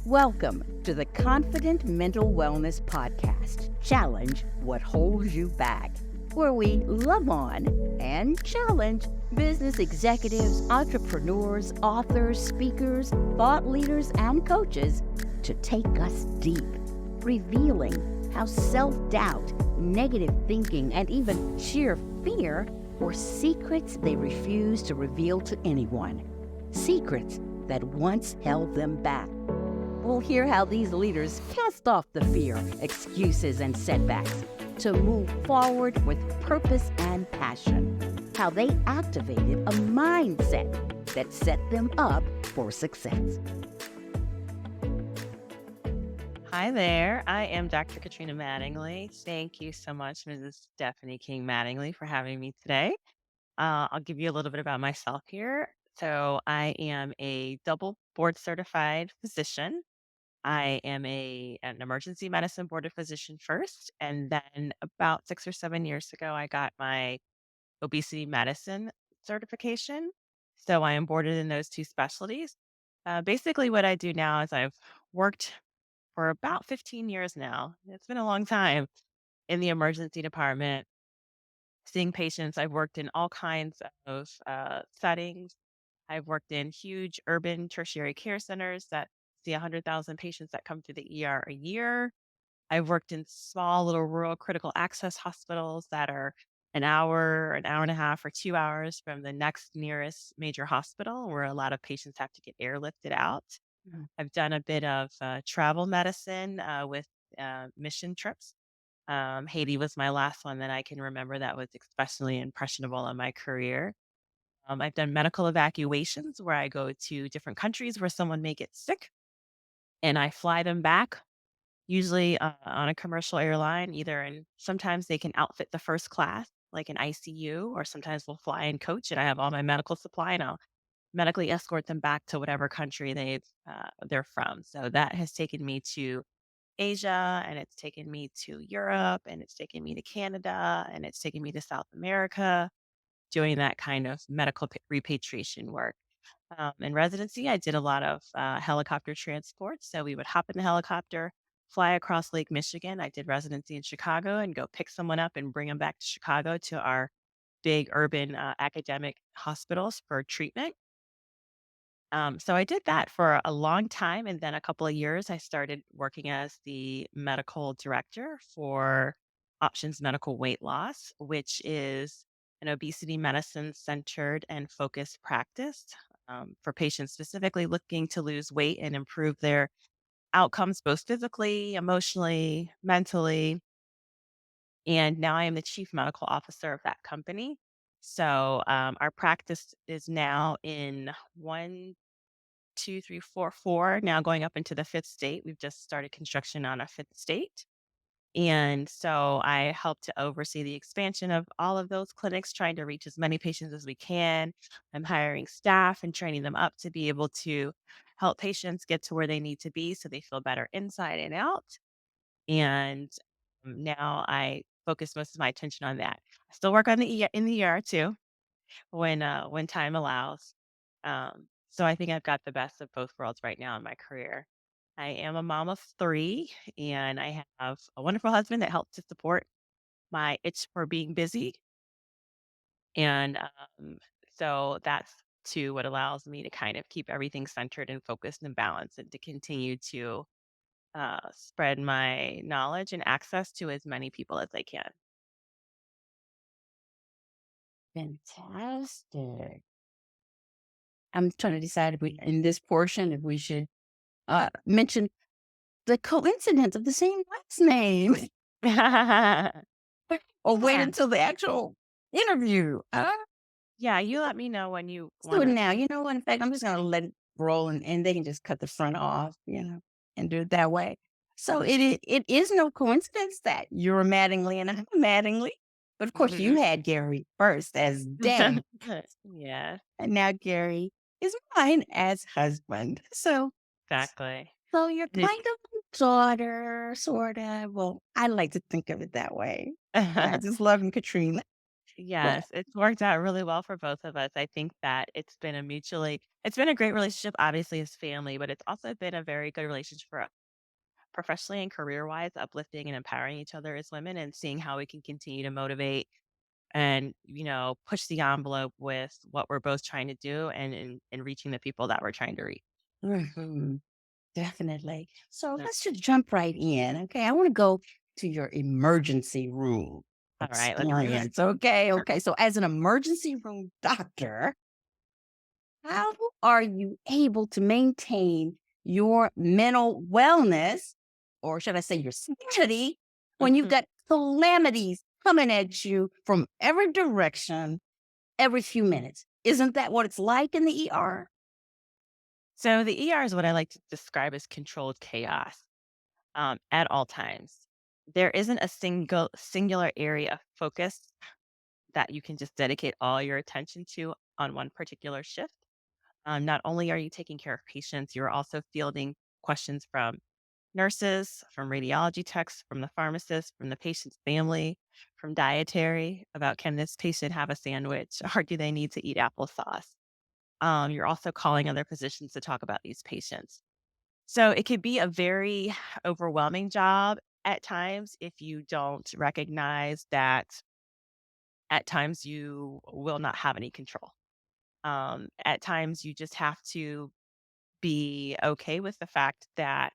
Welcome to the Confident Mental Wellness Podcast. Challenge what holds you back, where we love on and challenge business executives, entrepreneurs, authors, speakers, thought leaders, and coaches to take us deep, revealing how self-doubt, negative thinking, and even sheer fear were secrets they refuse to reveal to anyone. Secrets that once held them back. We'll hear how these leaders cast off the fear, excuses, and setbacks to move forward with purpose and passion. How they activated a mindset that set them up for success. Hi there. I am Dr. Katrina Mattingly. Thank you so much, Mrs. Stephanie King Mattingly, for having me today. I'll give you a little bit about myself here. So, I am a double board certified physician. I am an emergency medicine board of physician first, and then about 6 or 7 years ago, I got my obesity medicine certification. So I am boarded in those two specialties. Basically, what I do now is I've worked for about 15 years now. It's been a long time in the emergency department, seeing patients. I've worked in all kinds of settings. I've worked in huge urban tertiary care centers that see 100,000 patients that come through the ER a year. I've worked in small little rural critical access hospitals that are an hour and a half, or 2 hours from the next nearest major hospital where a lot of patients have to get airlifted out. Mm. I've done a bit of travel medicine with mission trips. Haiti was my last one that I can remember that was especially impressionable in my career. I've done medical evacuations where I go to different countries where someone may get sick and I fly them back, usually on a commercial airline, either in sometimes they can outfit the first class, like an ICU, or sometimes we'll fly in coach and I have all my medical supply and I'll medically escort them back to whatever country they're from. So that has taken me to Asia, and it's taken me to Europe, and it's taken me to Canada, and it's taken me to South America, doing that kind of medical repatriation work. In residency, I did a lot of helicopter transport. So we would hop in the helicopter, fly across Lake Michigan. I did residency in Chicago and go pick someone up and bring them back to Chicago to our big urban academic hospitals for treatment. So I did that for a long time. And then a couple of years, I started working as the medical director for Options Medical Weight Loss, which is an obesity medicine centered and focused practice for patients specifically looking to lose weight and improve their outcomes, both physically, emotionally, mentally. And now I am the chief medical officer of that company. So our practice is now in one, two, three, four, now going up into the fifth state. We've just started construction on a fifth state. And so I help to oversee the expansion of all of those clinics, trying to reach as many patients as we can. I'm hiring staff and training them up to be able to help patients get to where they need to be so they feel better inside and out. And now I focus most of my attention on that. I still work on in the ER too, when time allows. So I think I've got the best of both worlds right now in my career. I am a mom of three, and I have a wonderful husband that helps to support my itch for being busy. And so that's too what allows me to kind of keep everything centered and focused and balanced, and to continue to spread my knowledge and access to as many people as I can. Fantastic. I'm trying to decide if we, in this portion, if we should mention the coincidence of the same last name or wait Yeah. until the actual interview. Yeah, you let me know when you Let's do want it to. now. You know what? In fact, I'm just going to let it roll and they can just cut the front off, and do it that way. So it is no coincidence that you're a Mattingly and I'm a Mattingly. But of course, you had Gary first as dad, Yeah, and now Gary is mine as husband. exactly. So you're And kind of a daughter, sort of. Well, I like to think of it that way. And I just love him, Katrina. Well, Yes, it's worked out really well for both of us. I think that it's been a great relationship, obviously, as family, but it's also been a very good relationship for us professionally and career-wise, uplifting and empowering each other as women and seeing how we can continue to motivate and, push the envelope with what we're both trying to do and reaching the people that we're trying to reach. mhm, definitely. So Yeah. let's just jump right in. Okay. I want to go to your emergency room All right, let's do it. experience. Okay. Sure. Okay. So, as an emergency room doctor, how are you able to maintain your mental wellness, or should I say your sanity, when you've Mhm. got calamities coming at you from every direction every few minutes? Isn't that what it's like in the ER? So the ER is what I like to describe as controlled chaos at all times. There isn't a singular area of focus that you can just dedicate all your attention to on one particular shift. Not only are you taking care of patients, you're also fielding questions from nurses, from radiology techs, from the pharmacist, from the patient's family, from dietary about can this patient have a sandwich or do they need to eat applesauce? You're also calling other physicians to talk about these patients. So it could be a very overwhelming job at times if you don't recognize that at times you will not have any control. At times you just have to be okay with the fact that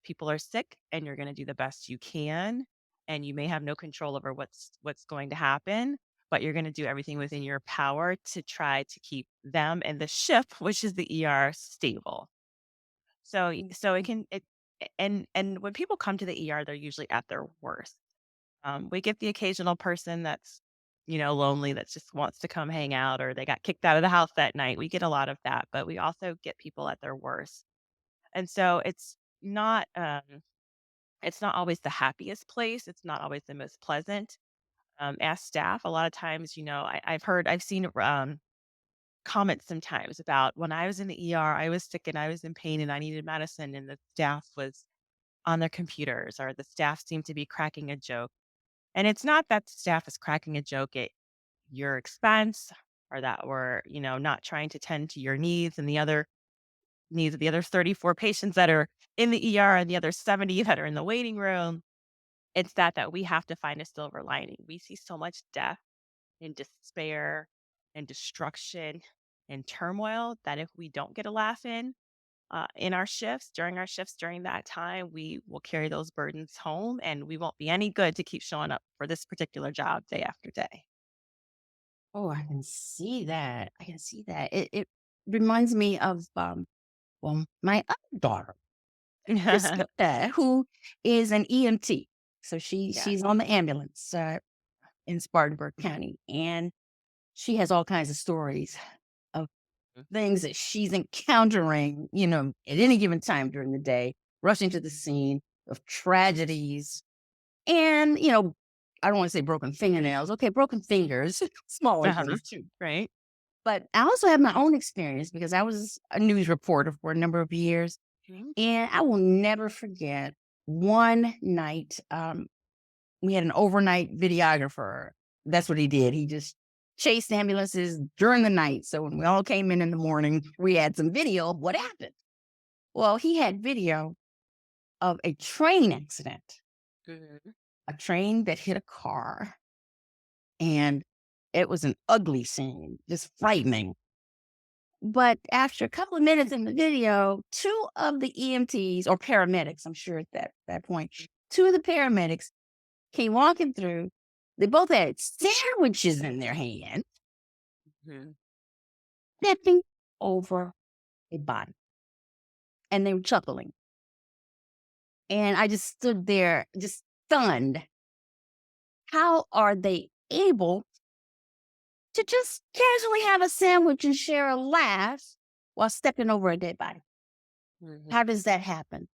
people are sick and you're going to do the best you can and you may have no control over what's going to happen, but you're going to do everything within your power to try to keep them and the ship, which is the ER, stable. So it can it and when people come to the ER, they're usually at their worst. We get the occasional person that's, lonely that just wants to come hang out or they got kicked out of the house that night. We get a lot of that, but we also get people at their worst. And so it's not always the happiest place. It's not always the most pleasant. As staff, a lot of times, I've seen comments sometimes about when I was in the ER, I was sick and I was in pain and I needed medicine, and the staff was on their computers or the staff seemed to be cracking a joke. And it's not that the staff is cracking a joke at your expense or that we're, not trying to tend to your needs and the other needs of the other 34 patients that are in the ER and the other 70 that are in the waiting room. It's that we have to find a silver lining. We see so much death and despair and destruction and turmoil that if we don't get a laugh in our shifts during that time, we will carry those burdens home and we won't be any good to keep showing up for this particular job day after day. Oh, I can see that. I can see that. It reminds me of well, my other daughter, Jessica, who is an EMT. So Yes. she's on the ambulance in Spartanburg County, and she has all kinds of stories of things that she's encountering, at any given time during the day, rushing to the scene of tragedies and, I don't want to say broken fingernails. Okay, broken fingers, smaller Uh-huh. things too. Right. But I also have my own experience because I was a news reporter for a number of years. Mhm. And I will never forget one night. We had an overnight videographer. That's what he did. He just chased ambulances during the night. So when we all came in the morning, we had some video of what happened. Well, he had video of a train accident, Mhm. a train that hit a car. And it was an ugly scene, just frightening. But after a couple of minutes in the video, two of the EMTs or paramedics, I'm sure at that point, two of the paramedics came walking through. They both had sandwiches in their hand, Mhm. stepping over a body, and they were chuckling. And I just stood there, just stunned. How are they able to just casually have a sandwich and share a laugh while stepping over a dead body? Mhm. How does that happen?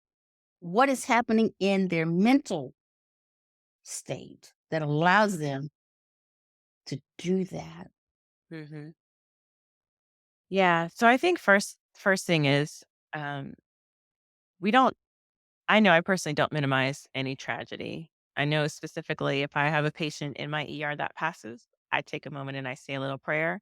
What is happening in their mental state that allows them to do that? Mhm. Yeah. So I think first thing is um we don't I know I personally don't minimize any tragedy. I know specifically if I have a patient in my ER that passes, I take a moment and I say a little prayer.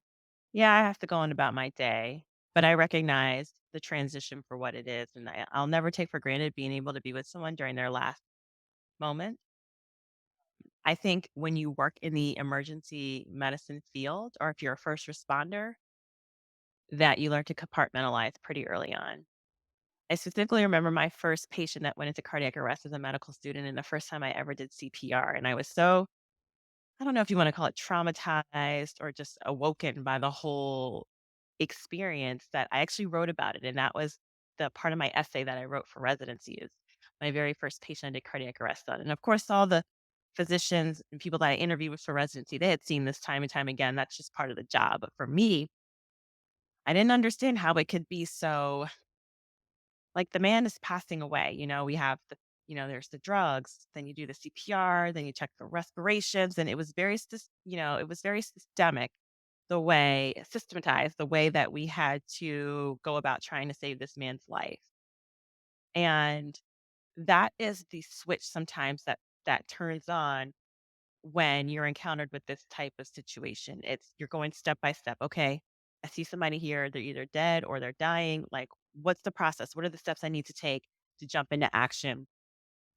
Yeah, I have to go on about my day, but I recognize the transition for what it is, and I'll never take for granted being able to be with someone during their last moment. I think when you work in the emergency medicine field, or if you're a first responder, that you learn to compartmentalize pretty early on. I specifically remember my first patient that went into cardiac arrest as a medical student, and the first time I ever did CPR. And I was so, I don't know if you want to call it traumatized or just awoken by the whole experience that I actually wrote about it. And that was the part of my essay that I wrote for residency is my very first patient I did cardiac arrest on. And of course, all the physicians and people that I interviewed with for residency, they had seen this time and time again. That's just part of the job. But for me, I didn't understand how it could be so like the man is passing away. We have there's the drugs, then you do the CPR, then you check the respirations. And it was it was very systemic systematized the way that we had to go about trying to save this man's life. And that is the switch sometimes that turns on when you're encountered with this type of situation. You're going step by step. Okay, I see somebody here, they're either dead or they're dying. Like, what's the process? What are the steps I need to take to jump into action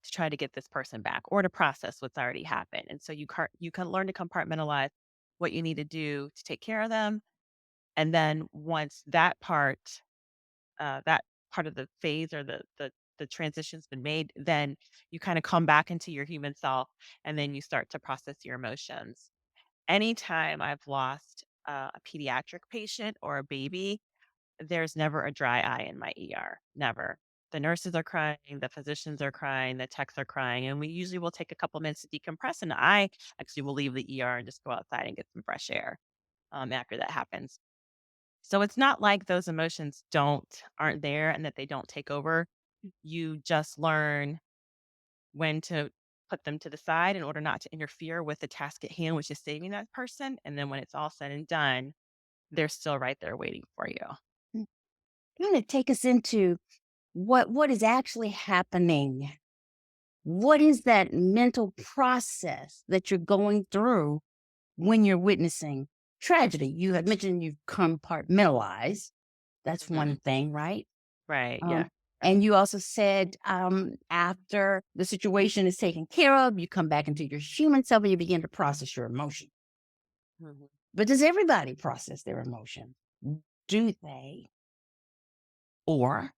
to try to get this person back or to process what's already happened? And so you can learn to compartmentalize what you need to do to take care of them. And then once that part of the phase or the transition's been made, then you kind of come back into your human self and then you start to process your emotions. Anytime I've lost a pediatric patient or a baby, there's never a dry eye in my ER. Never. The nurses are crying, the physicians are crying, the techs are crying, and we usually will take a couple minutes to decompress. And I actually will leave the ER and just go outside and get some fresh air after that happens. So it's not like those emotions aren't there and that they don't take over. You just learn when to put them to the side in order not to interfere with the task at hand, which is saving that person. And then when it's all said and done, they're still right there waiting for you. Mm. Kind of take us into what is actually happening. What is that mental process that you're going through when you're witnessing tragedy? You had mentioned you compartmentalize. That's Mhm. one thing, right? Right. Yeah. Um, and you also said after the situation is taken care of, you come back into your human self and you begin to process your emotion. Mhm. But does everybody process their emotion? Do they? Or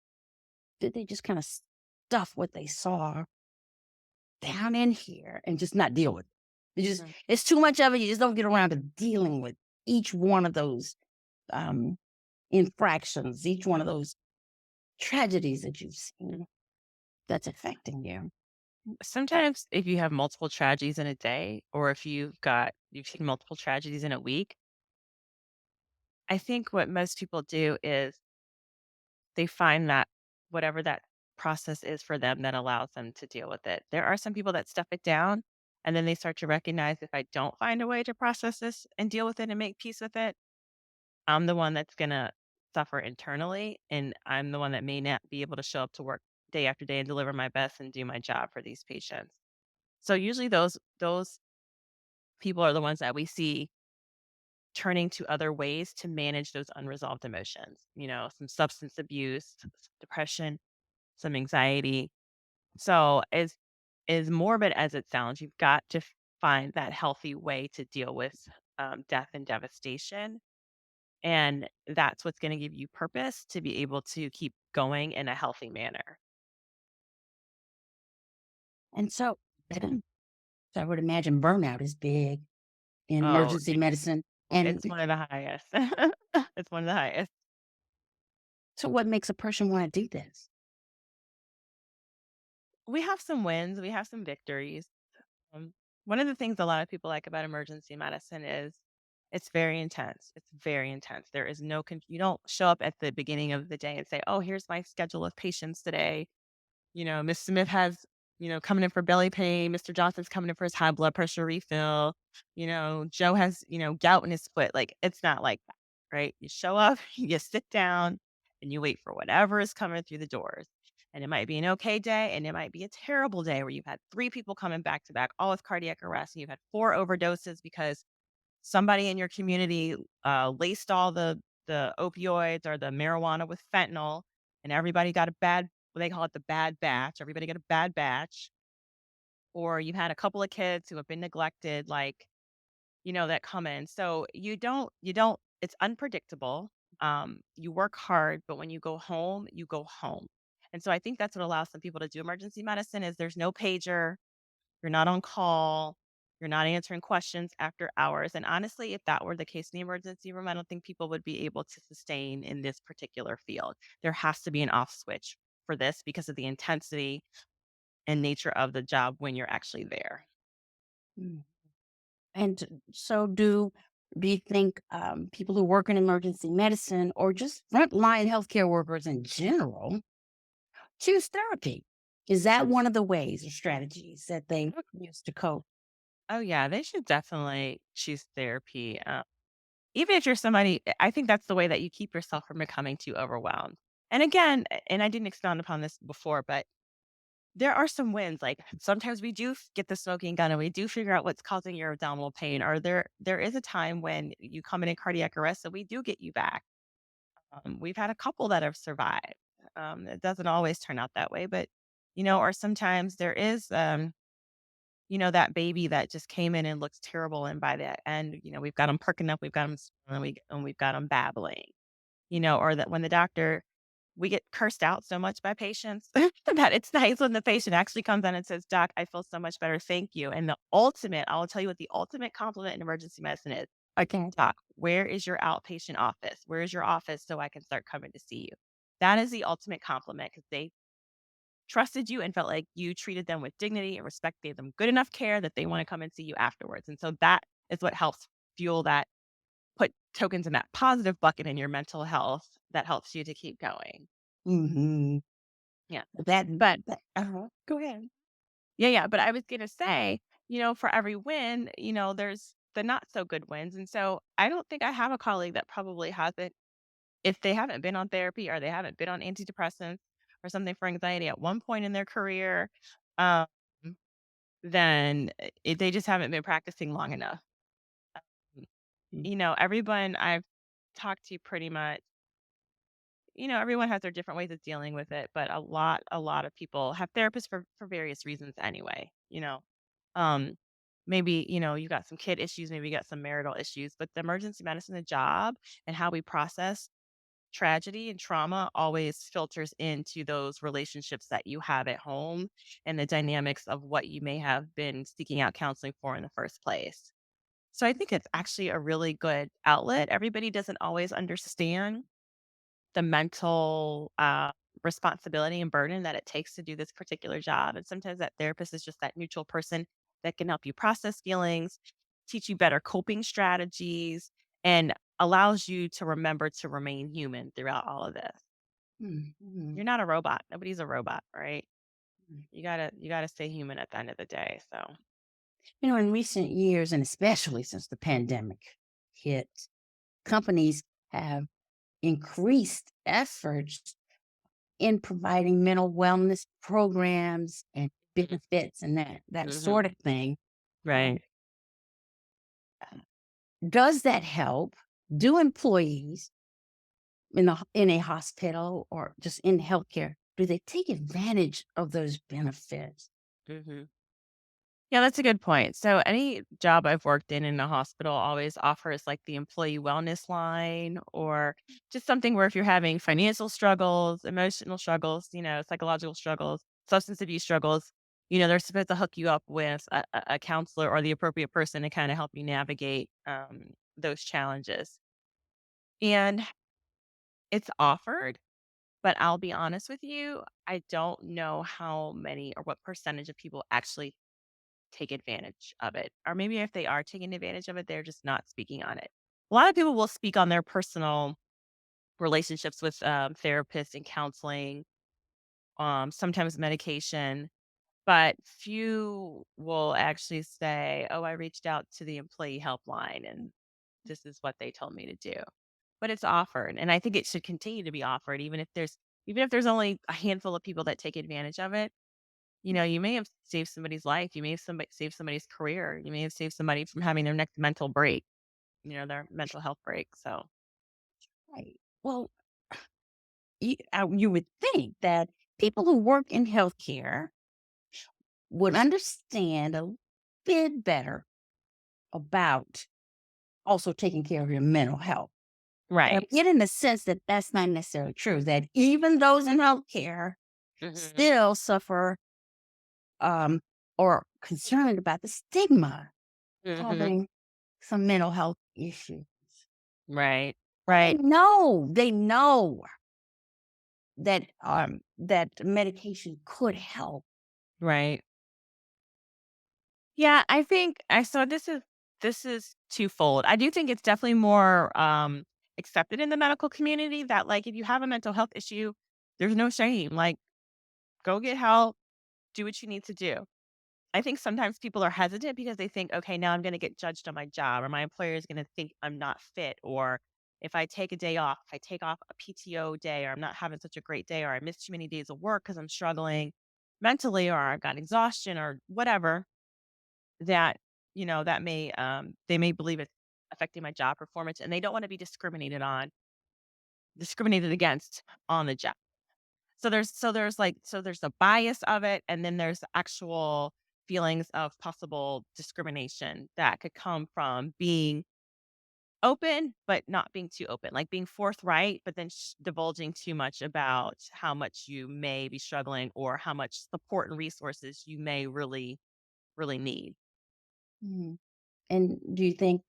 did they just kind of stuff what they saw down in here and just not deal with it? Mhm. It's too much of it. You just don't get around to dealing with each one of those um, infractions, each one of those tragedies that you've seen that's affecting you. Sometimes if you have multiple tragedies in a day, or if you've seen multiple tragedies in a week, I think what most people do is they find that whatever that process is for them that allows them to deal with it. There are some people that stuff it down and then they start to recognize if I don't find a way to process this and deal with it and make peace with it, I'm the one that's going to suffer internally and I'm the one that may not be able to show up to work day after day and deliver my best and do my job for these patients. So usually those people are the ones that we see turning to other ways to manage those unresolved emotions, some substance abuse, some depression, some anxiety. So, as morbid as it sounds, you've got to find that healthy way to deal with death and devastation, and that's what's going to give you purpose to be able to keep going in a healthy manner. And so, so I would imagine burnout is big in Oh, emergency medicine. And it's one of the highest. It's one of the highest. so, what makes a person want to do this? We have some wins. We have some victories. Um, One of the things a lot of people like about emergency medicine is it's very intense. It's very intense. There is you don't show up at the beginning of the day and say, "Oh, here's my schedule of patients today. Miss Smith has, coming in for belly pain. Mr. Johnson's coming in for his high blood pressure refill. Joe has, gout in his foot." Like it's not like that, right? You show up, you sit down, and you wait for whatever is coming through the doors. And it might be an okay day and it might be a terrible day where you've had 3 people coming back to back, all with cardiac arrest, and you've had 4 overdoses because somebody in your community, laced all the opioids or the marijuana with fentanyl, and everybody got a bad what they call it the bad batch. Everybody got a bad batch, or you've had a couple of kids who have been neglected, like, that come in. So you don't it's unpredictable. You work hard, but when you go home, you go home. And so I think that's what allows some people to do emergency medicine is there's no pager, you're not on call. You're not answering questions after hours. And honestly, if that were the case in the emergency room, I don't think people would be able to sustain in this particular field. There has to be an off switch for this because of the intensity and nature of the job when you're actually there. Mm. And so, do you think people who work in emergency medicine or just frontline healthcare workers in general choose therapy? Is that one of the ways or strategies that they use to cope? Oh, yeah, they should definitely choose therapy. Even if you're somebody, I think that's the way that you keep yourself from becoming too overwhelmed. And again, and I didn't expound upon this before, but there are some wins, like, sometimes we do get the smoking gun and we do figure out what's causing your abdominal pain, or there is a time when you come in cardiac arrest, and we do get you back. We've had a couple that have survived. It doesn't always turn out that way, but, or sometimes there is, that baby that just came in and looks terrible, and by the end, we've got them perking up, we've got them, and we've got them babbling, or that when the doctor we get cursed out so much by patients that it's nice when the patient actually comes in and says, "Doc, I feel so much better. Thank you." And I will tell you what the ultimate compliment in emergency medicine is. Okay. Doc, where is your outpatient office? Where is your office so I can start coming to see you? That is the ultimate compliment because they trusted you and felt like you treated them with dignity and respect, gave them good enough care that they want to come and see you afterwards. And so that is what helps fuel that, put tokens in that positive bucket in your mental health that helps you to keep going. Hmm. Yeah. Uh-huh. Go ahead. Yeah, yeah, but I was gonna say, for every win, there's the not so good wins, and so I don't think I have a colleague that probably hasn't, if they haven't been on therapy or they haven't been on antidepressants or something for anxiety at one point in their career, um, then they just haven't been practicing long enough. Um, everyone I've talked to pretty much, everyone has their different ways of dealing with it, but a lot of people have therapists for various reasons anyway, Um, maybe, you got some kid issues, maybe you got some marital issues, but the emergency medicine, the job and how we process tragedy and trauma always filters into those relationships that you have at home and the dynamics of what you may have been seeking out counseling for in the first place. So I think it's actually a really good outlet. Everybody doesn't always understand the mental, responsibility and burden that it takes to do this particular job, and sometimes that therapist is just that neutral person that can help you process feelings, teach you better coping strategies, and allows you to remember to remain human throughout all of this. Mhm. You're not a robot. Nobody's a robot, right? You gotta stay human at the end of the day, so. In recent years, and especially since the pandemic hit, companies have increased efforts in providing mental wellness programs and benefits and that Mhm. sort of thing. Um, Right. does that help? Do employees in a hospital or just in healthcare, do they take advantage of those benefits? Mhm. Yeah, that's a good point. So any job I've worked in a hospital always offers like the employee wellness line or just something where if you're having financial struggles, emotional struggles, psychological struggles, substance abuse struggles, they're supposed to hook you up with a counselor or the appropriate person to kind of help you navigate those challenges. And it's offered, but I'll be honest with you, I don't know how many or what percentage of people actually take advantage of it. Or maybe if they are taking advantage of it, they're just not speaking on it. A lot of people will speak on their personal relationships with therapists and counseling, sometimes medication, but few will actually say, "Oh, I reached out to the employee helpline and this is what they told me to do." but it's offered, and I think it should continue to be offered even if there's only a handful of people that take advantage of it. You know, you may have saved somebody's life, you may have saved somebody's career, you may have saved somebody from having their next mental break, their mental health break, so Right. Well, you would think that people who work in healthcare would understand a bit better about also taking care of your mental health. But I'm right. getting the sense that that's not necessarily true, that even those in healthcare Mhm, still suffer um, or concerned about the stigma mhm, having some mental health issues. right, They right, know that medication could help. right. Yeah, I think I so this is twofold. I do think it's definitely more, accepted in the medical community that, like, if you have a mental health issue, there's no shame, like, go get help, do what you need to do. I think sometimes people are hesitant because they think, "Okay, now I'm gonna get judged on my job, or my employer is gonna think I'm not fit, or if I take a day off, if I take off a PTO day, or I'm not having such a great day, or I missed too many days of work because 'cause I'm struggling mentally, or I've got exhaustion or whatever, that, that they may believe it's affecting my job performance, and they don't wanna be discriminated against on the job. So there's the bias of it, and then there's the actual feelings of possible discrimination that could come from being open, but not being too open, like being forthright, but then divulging too much about how much you may be struggling or how much support and resources you may really, really need. Mhm. And do you think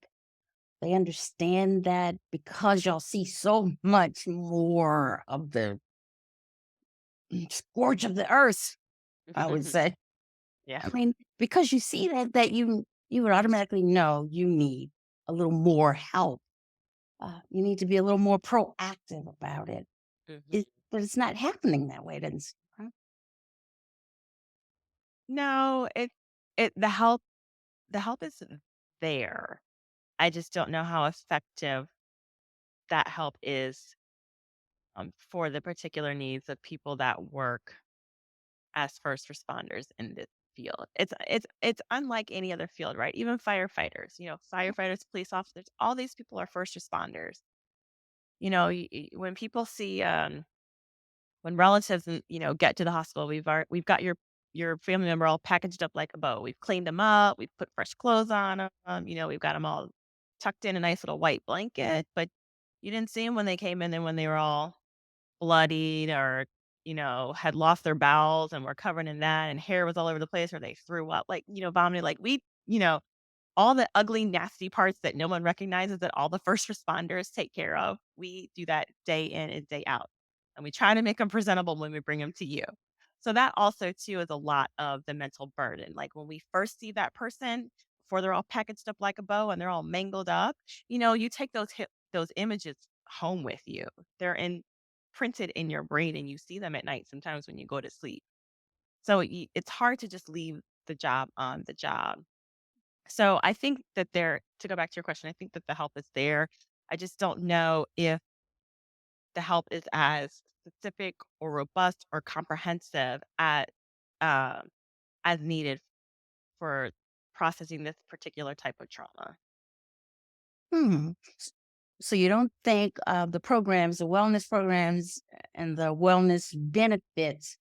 they understand that because y'all see so much more of the scourge of the earth, I would say. Yeah. I mean, because you see that you would automatically know you need a little more help. You need to be a little more proactive about it. Mhm. But it's not happening that way. It doesn't seem, huh? No, it the help is there. I just don't know how effective that help is, for the particular needs of people that work as first responders in this field. It's unlike any other field, right? Even firefighters, firefighters, police officers, all these people are first responders. When people see, when relatives, get to the hospital, we've got your family member all packaged up like a bow. We've cleaned them up, we've put fresh clothes on them, we've got them all tucked in a nice little white blanket, but you didn't see them when they came in and when they were all bloodied or, had lost their bowels and were covered in that and hair was all over the place or they threw up, like, vomited, like all the ugly, nasty parts that no one recognizes that all the first responders take care of, we do that day in and day out. And we try to make them presentable when we bring them to you. So that also too is a lot of the mental burden. Like when we first see that person, before they're all packaged up like a bow and they're all mangled up, you take those images home with you. They're printed in your brain and you see them at night sometimes when you go to sleep. So it's hard to just leave the job on the job. So I think that to go back to your question, I think that the help is there. I just don't know if the help is as specific or robust or comprehensive um, as needed for processing this particular type of trauma. Hmm. So you don't think the programs, the wellness programs, and the wellness benefits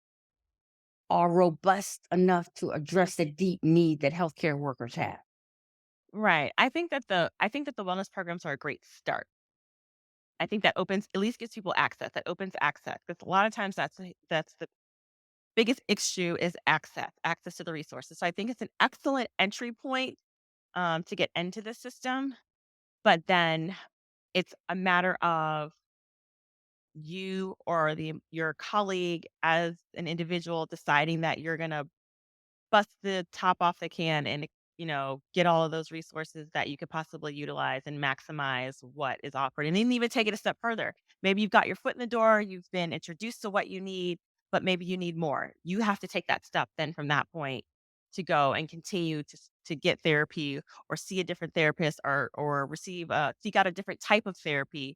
are robust enough to address the deep need that healthcare workers have? Right. I think that the wellness programs are a great start. I think that opens at least gives people access. That opens access because a lot of times that's the biggest issue is access to the resources. So I think it's an excellent entry point, to get into the system, but then it's a matter of you or your colleague as an individual deciding that you're gonna bust the top off the can and, get all of those resources that you could possibly utilize and maximize what is offered. And then even take it a step further. Maybe you've got your foot in the door, you've been introduced to what you need, but maybe you need more. You have to take that step then from that point to go and continue to get therapy or see a different therapist or seek out a different type of therapy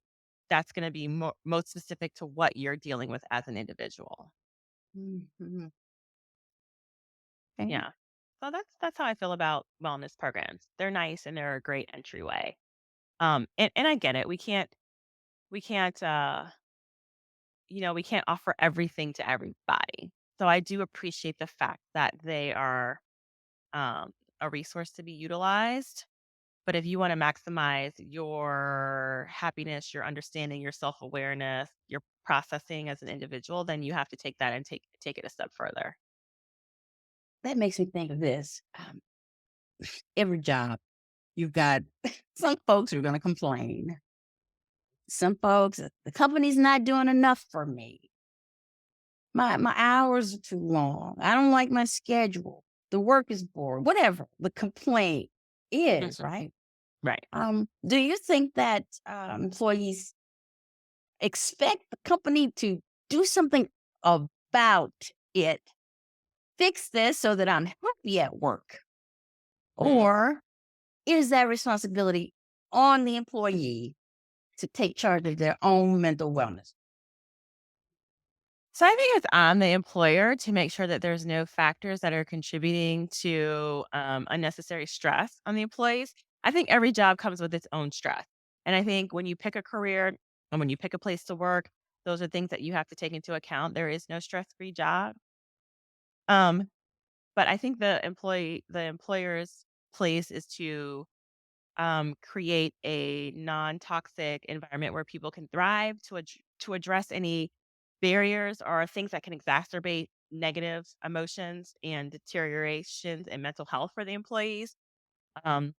that's going to be most specific to what you're dealing with as an individual. Mhm. Okay. Yeah. So that's how I feel about wellness programs. They're nice and they're a great entryway. And I get it. We can't we can't offer everything to everybody. So I do appreciate the fact that they are um a resource to be utilized. But if you want to maximize your happiness, your understanding, your self-awareness, your processing as an individual, then you have to take that and take it a step further. That makes me think of this. Every job, you've got some folks who are going to complain. Some folks, the company's not doing enough for me. My hours are too long. I don't like my schedule. The work is boring. Whatever the complaint is, Mhm. right? Right. Do you think that employees expect the company to do something about it, fix this so that I'm happy at work? Mhm. Or is that responsibility on the employee to take charge of their own mental wellness? So I think it's on the employer to make sure that there's no factors that are contributing to unnecessary stress on the employees. I think every job comes with its own stress. And I think when you pick a career and when you pick a place to work, those are things that you have to take into account. There is no stress-free job. Um, but I think the employer's place is to create a non-toxic environment where people can thrive to address any barriers or things that can exacerbate negative emotions and deteriorations in mental health for the employees. Um,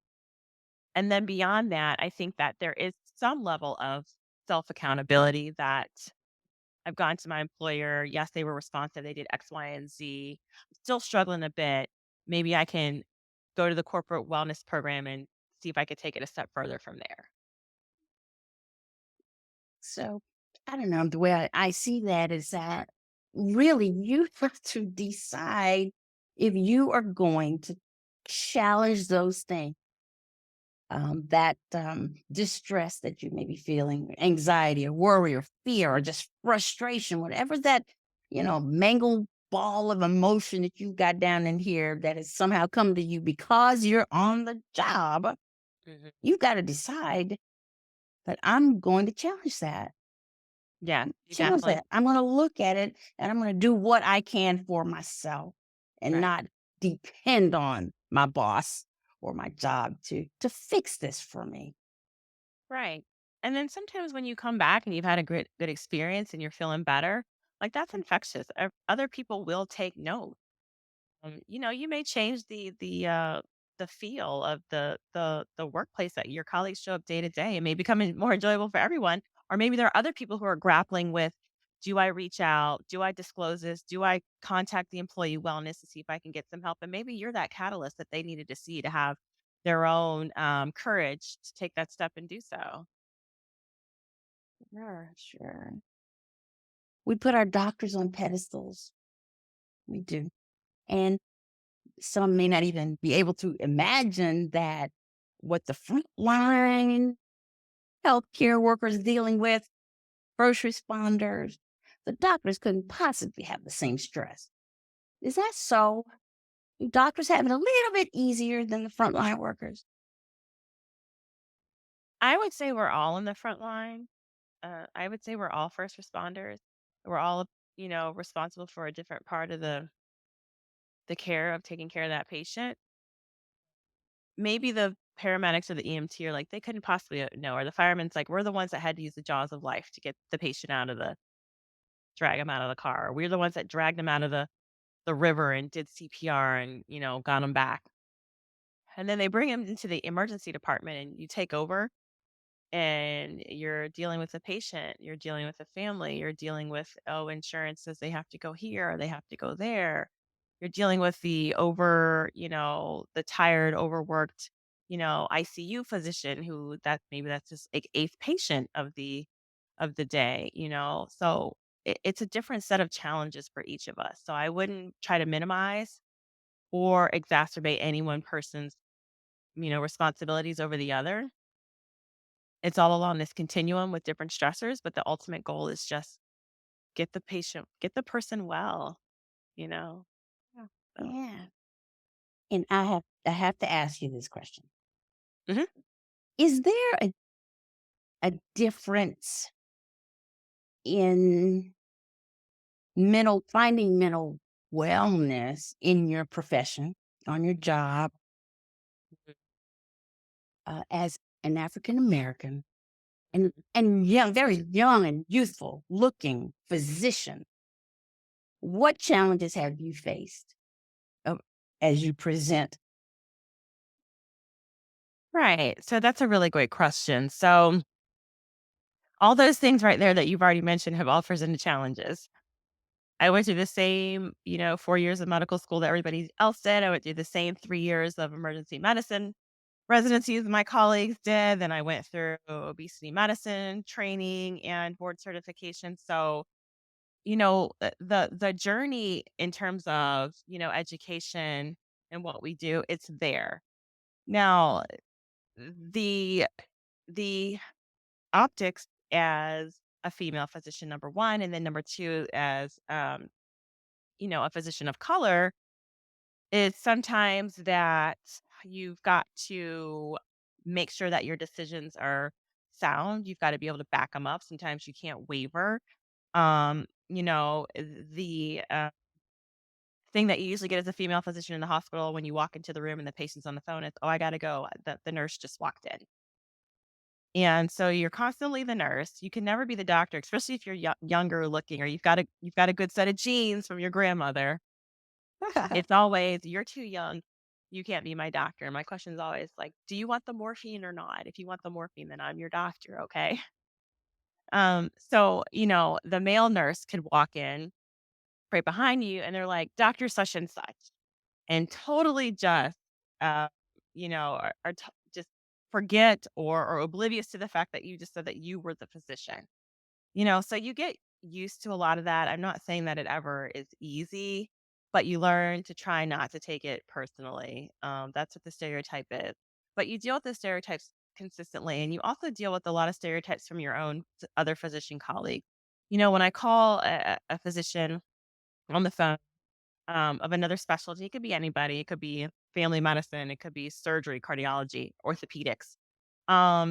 and then beyond that, I think that there is some level of self accountability that I've gone to my employer. Yes, they were responsive. They did X, Y, and Z. I'm still struggling a bit. Maybe I can go to the corporate wellness program and see if I could take it a step further from there. So I don't know. The way I see that is that really you have to decide if you are going to challenge those things, that distress that you may be feeling, anxiety or worry or fear or just frustration, whatever that, mangled ball of emotion that you got down in here that has somehow come to you because you're on the job. Mhm. You got to decide that I'm going to challenge that. Yeah, you Challenge definitely that. I'm gonna look at it and I'm gonna do what I can for myself and right, not depend on my boss or my job to fix this for me. right. And then sometimes when you come back and you've had a good experience and you're feeling better, like that's infectious. Other people will take note. You may change the feel of the workplace that your colleagues show up day to day. It may become more enjoyable for everyone. Or maybe there are other people who are grappling with, do I reach out? Do I disclose this? Do I contact the employee wellness to see if I can get some help? And maybe you're that catalyst that they needed to see to have their own courage to take that step and do so. Sure, sure. We put our doctors on pedestals. We do. And some may not even be able to imagine that what the frontline healthcare workers dealing with, first responders, the doctors couldn't possibly have the same stress. Is that so? Do doctors have it a little bit easier than the frontline workers? I would say we're all in the front line. I would say we're all first responders. We're all, responsible for a different part of the care of taking care of that patient. Maybe the paramedics or the EMT are like, they couldn't possibly know, or the fireman's like, we're the ones that had to use the jaws of life to get the patient drag him out of the car. Or we're the ones that dragged him out of the river and did CPR and, got him back. And then they bring him into the emergency department and you take over and you're dealing with a patient, you're dealing with a family, you're dealing with, oh, insurance says they have to go here or they have to go there. You're dealing with the tired, overworked, ICU physician who that's just like eighth patient of the day, So it's a different set of challenges for each of us. So I wouldn't try to minimize or exacerbate any one person's, responsibilities over the other. it's all along this continuum with different stressors, but the ultimate goal is just get the person well, you know? Yeah. So Yeah. And I have to ask you this question. mhm. Is there a difference in finding mental wellness in your profession, on your job, as an African American and young, very young and youthful looking physician? What challenges have you faced, uh, as you present? Right. So that's a really great question. So all those things right there that you've already mentioned have all presented challenges. I went through the same, 4 years of medical school that everybody else did. I went through the same 3 years of emergency medicine residencies my colleagues did. Then I went through obesity medicine training and board certification. So, the journey in terms of, education and what we do, it's there. Now, the the optics as a female physician, number 1, and then number 2 as, a physician of color is sometimes that you've got to make sure that your decisions are sound. You've got to be able to back them up. Sometimes you can't waver. The thing that you usually get as a female physician in the hospital when you walk into the room and the patient's on the phone is, "Oh, I gotta go. The nurse just walked in." And so you're constantly the nurse. You can never be the doctor, especially if you're younger looking or you've got a good set of genes from your grandmother. It's always, "You're too young. You can't be my doctor." My question is always like, "Do you want the morphine or not? If you want the morphine, then I'm your doctor, okay?" So, the male nurse could walk in right behind you and they're like, "Doctor such and such," and totally just, uh, just forget or oblivious to the fact that you just said that you were the physician. So you get used to a lot of that. I'm not saying that it ever is easy, but you learn to try not to take it personally. That's what the stereotype is. But you deal with the stereotypes consistently, and you also deal with a lot of stereotypes from your own other physician colleagues. When I call a physician on the phone of another specialty, it could be anybody, it could be family medicine, it could be surgery, cardiology, orthopedics.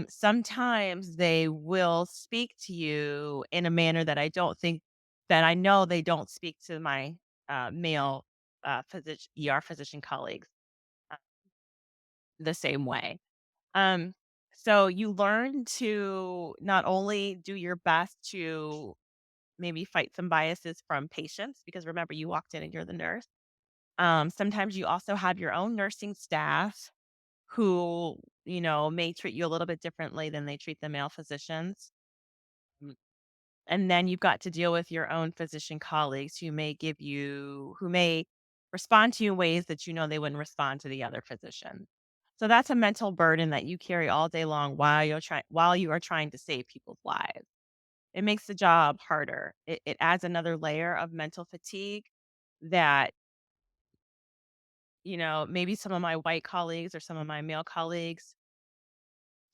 Sometimes they will speak to you in a manner that I know they don't speak to my male ER physician colleagues uh, the same way. Um, so you learn to not only do your best to maybe fight some biases from patients, because remember, you walked in and you're the nurse. Sometimes you also have your own nursing staff who, may treat you a little bit differently than they treat the male physicians. Mm, And then you've got to deal with your own physician colleagues who may respond to you in ways that they wouldn't respond to the other physician. So that's a mental burden that you carry all day long while you are trying to save people's lives. It makes the job harder. It adds another layer of mental fatigue that maybe some of my white colleagues or some of my male colleagues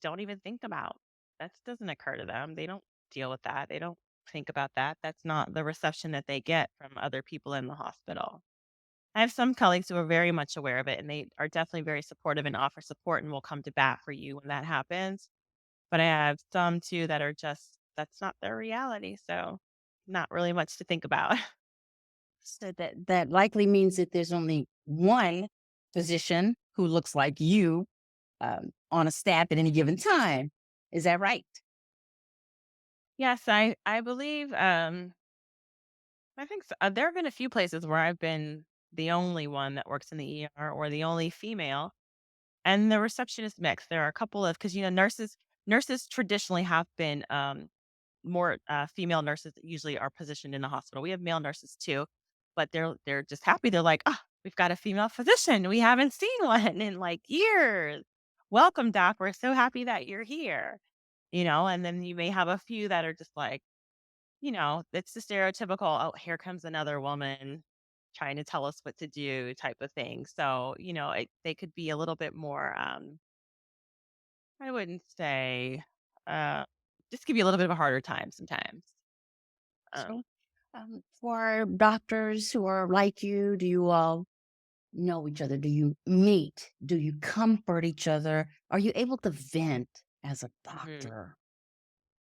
don't even think about. That doesn't occur to them. They don't deal with that. They don't think about that. That's not the reception that they get from other people in the hospital. I have some colleagues who are very much aware of it and they are definitely very supportive and offer support and will come to bat for you when that happens. But I have some too that are just, that's not their reality. So, not really much to think about. So that likely means that there's only one physician who looks like you, on a staff at any given time. Is that right? Yes, I believe, I think so. There have been a few places where I've been the only one that works in the ER or the only female, and the receptionist mix. There are a couple of because nurses traditionally have been more female nurses that usually are positioned in the hospital. We have male nurses too, but they're just happy. They're like, "Ah, we've got a female physician. We haven't seen one in like years. Welcome, doc. We're so happy that you're here." And then you may have a few that are just like, it's the stereotypical, "Oh, here comes another woman trying to tell us what to do," type of thing. So, they could be a little bit more, I wouldn't say, uh, just give you a little bit of a harder time sometimes. Um, So, for doctors who are like you, do you all know each other? Do you meet? Do you comfort each other? Are you able to vent as a mhm. doctor?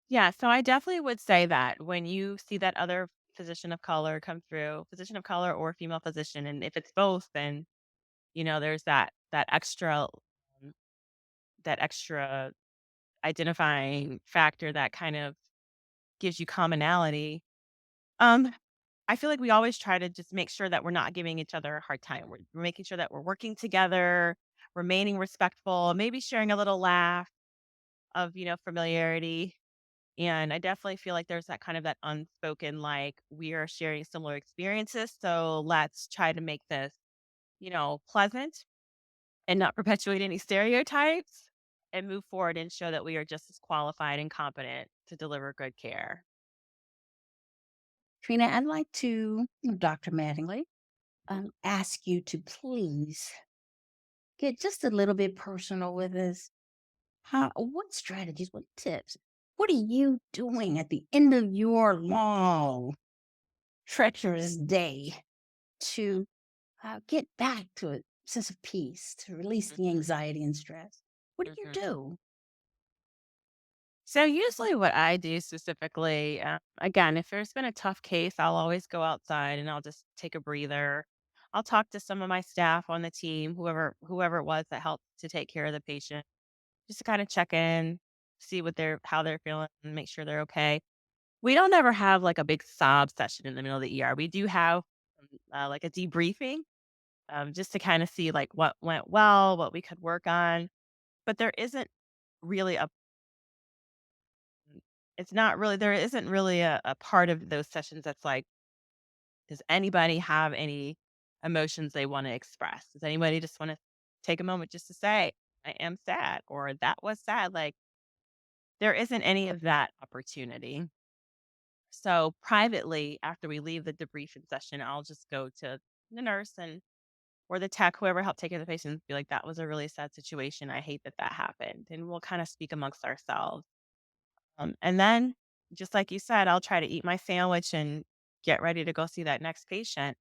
Yeah, so I definitely would say that when you see that other physician of color come through, physician of color or female physician, and if it's both, then there's um, that extra identifying factor that kind of gives you commonality. Um, I feel like we always try to just make sure that we're not giving each other a hard time. We're making sure that we're working together, remaining respectful, maybe sharing a little laugh of, familiarity. And I definitely feel like there's that unspoken, like, we are sharing similar experiences. So let's try to make this, pleasant and not perpetuate any stereotypes and move forward and show that we are just as qualified and competent to deliver good care. Trina, I'd like to, Dr. Mattingly, ask you to please get just a little bit personal with us. What strategies, what tips, what are you doing at the end of your long, treacherous day to get back to a sense of peace, to release the Mhm, anxiety and stress? What do you mhm. do? So usually what I do specifically, again, if there's been a tough case, I'll always go outside and I'll just take a breather. I'll talk to some of my staff on the team, whoever it was that helped to take care of the patient, just to kind of check in, see how they're feeling, and make sure they're okay. We don't ever have like a big sob session in the middle of the ER. We do have like a debriefing, just to kind of see like what went well, what we could work on. But there isn't really a it's not really there isn't really a part of those sessions that's like, does anybody have any emotions they want to express? Does anybody just want to take a moment just to say, I am sad or that was sad? Like, there isn't any of that opportunity. So privately, after we leave the debriefing session, I'll just go to the nurse and or the tech, whoever helped take care of the patient, be like, that was a really sad situation. I hate that that happened. And we'll kind of speak amongst ourselves. And then, just like you said, I'll try to eat my sandwich and get ready to go see that next patient.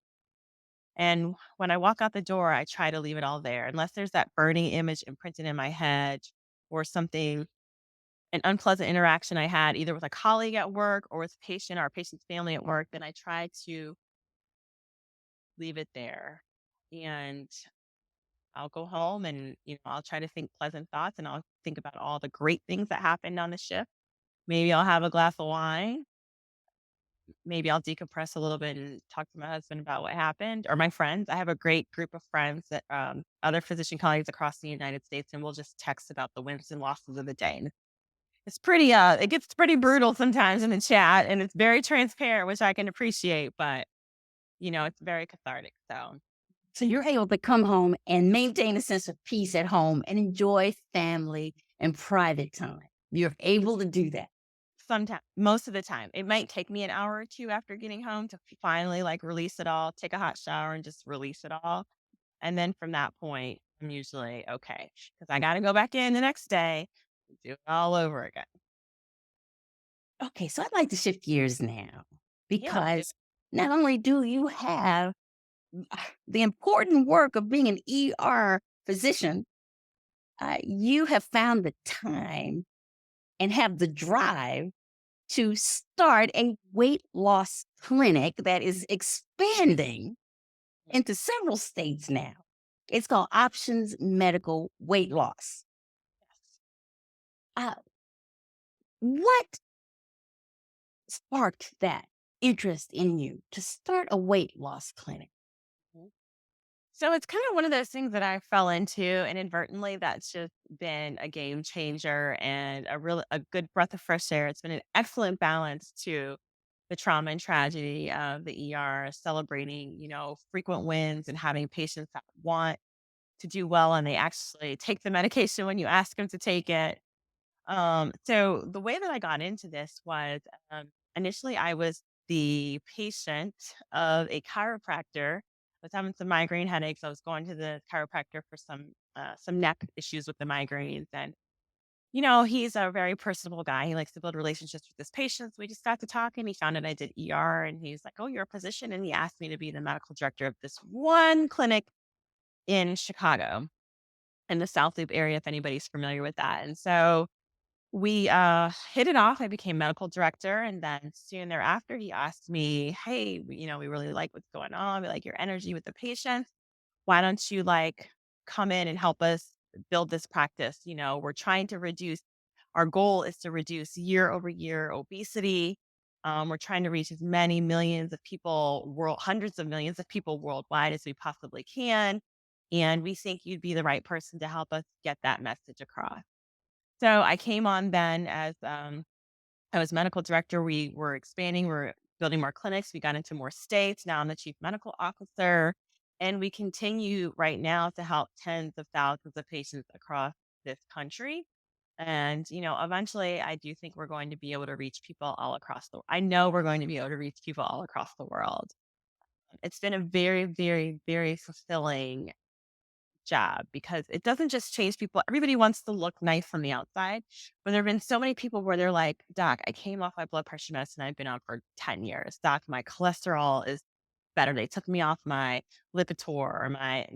And when I walk out the door, I try to leave it all there, unless there's that burning image imprinted in my head or something, an unpleasant interaction I had either with a colleague at work or with a patient or a patient's family at work. Then I try to leave it there. And I'll go home and, I'll try to think pleasant thoughts and I'll think about all the great things that happened on the shift. Maybe I'll have a glass of wine. Maybe I'll decompress a little bit and talk to my husband about what happened or my friends. I have a great group of friends that other physician colleagues across the United States, and we'll just text about the wins and losses of the day. And it's pretty it gets pretty brutal sometimes in the chat and it's very transparent, which I can appreciate, but it's very cathartic. So So you're able to come home and maintain a sense of peace at home and enjoy family and private time. You're able to do that. sometimes, most of the time, it might take me an hour or two after getting home to finally like release it all, take a hot shower and just release it all. And then from that point, I'm usually okay because I got to go back in the next day and do it all over again. Okay, so I'd like to shift gears now Yeah, let's do it. because not only do you have the important work of being an ER physician, you have found the time and have the drive to start a weight loss clinic that is expanding into several states now. It's called Options Medical Weight Loss. Yes. Uh, what sparked that interest in you to start a weight loss clinic? Mhm. So it's kind of one of those things that I fell into inadvertently that's just been a game changer and a good breath of fresh air. It's been an excellent balance to the trauma and tragedy of the ER, celebrating, frequent wins and having patients that want to do well and they actually take the medication when you ask them to take it. So the way that I got into this was initially I was the patient of a chiropractor. I was having some migraine headaches. I was going to the chiropractor for some neck issues with the migraines, and He's a very personable guy. He likes to build relationships with his patients. We just got to talking. He found out I did ER and he's like, "Oh, you're a physician." And he asked me to be the medical director of this one clinic in Chicago in the South Loop area, if anybody's familiar with that. And so we hit it off. I became medical director. And then soon thereafter, he asked me, "Hey, we really like what's going on. We like your energy with the patients. Why don't you come in and help us build this practice? We're trying to reduce, our goal is to reduce year over year obesity. We're trying to reach as many millions of people, hundreds of millions of people worldwide as we possibly can. And we think you'd be the right person to help us get that message across." So I came on then as I was medical director. We were expanding, we're building more clinics. We got into more states. Now I'm the chief medical officer. And we continue right now to help tens of thousands of patients across this country. And, eventually I do think we're going to be able to reach people all across I know we're going to be able to reach people all across the world. It's been a very, very, very fulfilling job because it doesn't just change people. Everybody wants to look nice from the outside, but there have been so many people where they're like, "Doc, I came off my blood pressure medicine I've been on for 10 years. Doc, my cholesterol is better. They took me off my Lipitor or my,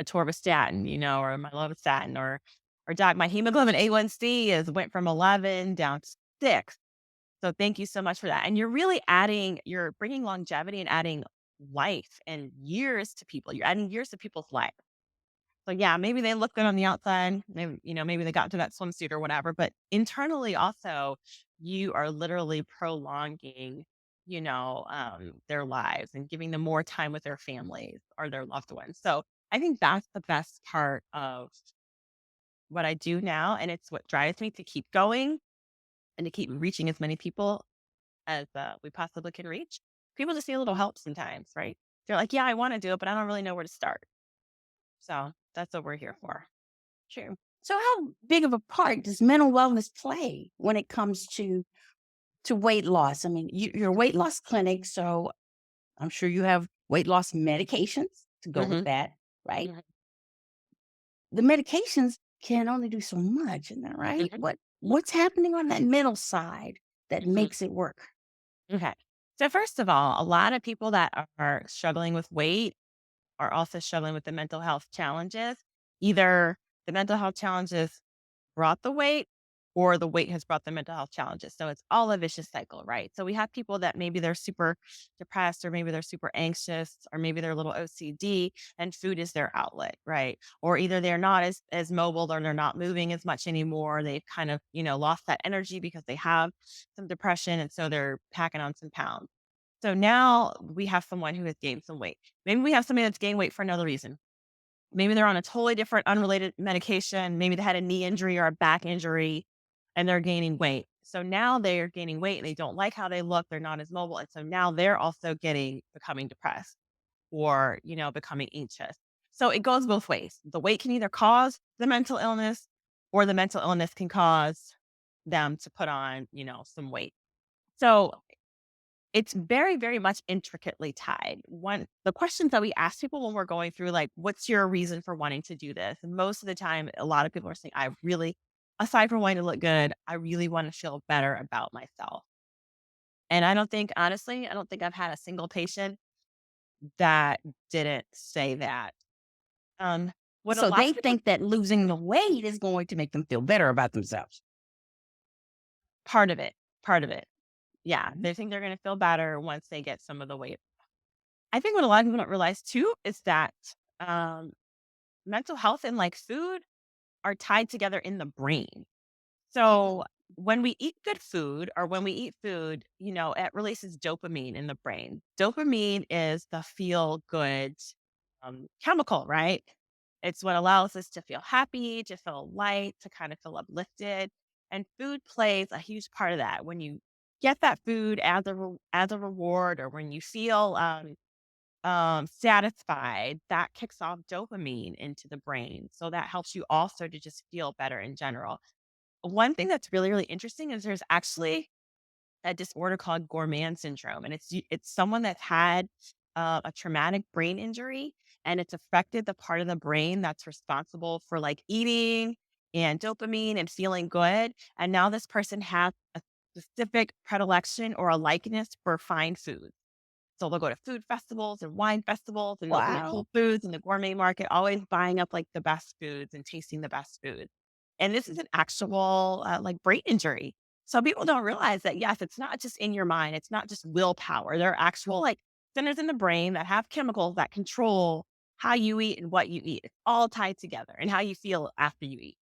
atorvastatin, or my lovastatin, or Doc, my hemoglobin A1C is went from 11 down to 6. So thank you so much for that." And you're bringing longevity and adding life and years to people. You're adding years to people's life. So yeah, maybe they look good on the outside. Maybe they got into that swimsuit or whatever, but internally also, you are literally prolonging, their lives and giving them more time with their families or their loved ones. So I think that's the best part of what I do now. And it's what drives me to keep going and to keep reaching as many people as we possibly can reach. People just need a little help sometimes, right? They're like, "Yeah, I want to do it, but I don't really know where to start." So that's what we're here for. Sure. So, how big of a part does mental wellness play when it comes to weight loss? I mean, you're a weight loss clinic, so I'm sure you have weight loss medications to go with Mhm, that, right? mhm, The medications can only do so much, isn't that right? mhm, What's happening on that mental side that mhm. makes it work? Okay. So first of all, a lot of people that are struggling with weight are also struggling with the mental health challenges. Either the mental health challenges brought the weight or the weight has brought the mental health challenges. So it's all a vicious cycle, right? So we have people that maybe they're super depressed or maybe they're super anxious or maybe they're a little OCD and food is their outlet, right? Or either they're not as mobile or they're not moving as much anymore. They've kind of, lost that energy because they have some depression and so they're packing on some pounds. So now we have someone who has gained some weight. Maybe we have somebody that's gained weight for another reason. Maybe they're on a totally different unrelated medication. Maybe they had a knee injury or a back injury and they're gaining weight. So now they're gaining weight and they don't like how they look. They're not as mobile. And so now they're also becoming depressed or, becoming anxious. So it goes both ways. The weight can either cause the mental illness or the mental illness can cause them to put on, some weight. So it's very, very much intricately tied. One the questions that we ask people when we're going through, like, "What's your reason for wanting to do this?" And most of the time, a lot of people are saying, "I really aside from wanting to look good, I really wanna feel better about myself." And I don't think I've had a single patient that didn't say that. What a So lot they of people think that losing the weight is going to make them feel better about themselves. part of it, part of it. Yeah, Mhm. they think they're gonna feel better once they get some of the weight. I think what a lot of people don't realize too is that, um mental health and like food are tied together in the brain. So when we eat good food or when we eat food, it releases dopamine in the brain. Dopamine is the feel good chemical, right? It's what allows us to feel happy, to feel light, to kind of feel uplifted. And food plays a huge part of that. When you get that food as as a reward, or when you feel satisfied, that kicks off dopamine into the brain. So that helps you also to just feel better in general. One thing that's really, really interesting is there's actually a disorder called Gorman syndrome, and it's someone that's had a traumatic brain injury, and it's affected the part of the brain that's responsible for like eating and dopamine and feeling good. And now this person has a specific predilection or a likeness for fine food. So they'll go to food festivals and wine festivals, and they'll be at Wow. Whole Foods and the gourmet market, always buying up like the best foods and tasting the best food. And this is an actual like brain injury. So people don't realize that, yes, it's not just in your mind, it's not just willpower. There are actual like centers in the brain that have chemicals that control how you eat and what you eat. It's all tied together and how you feel after you eat.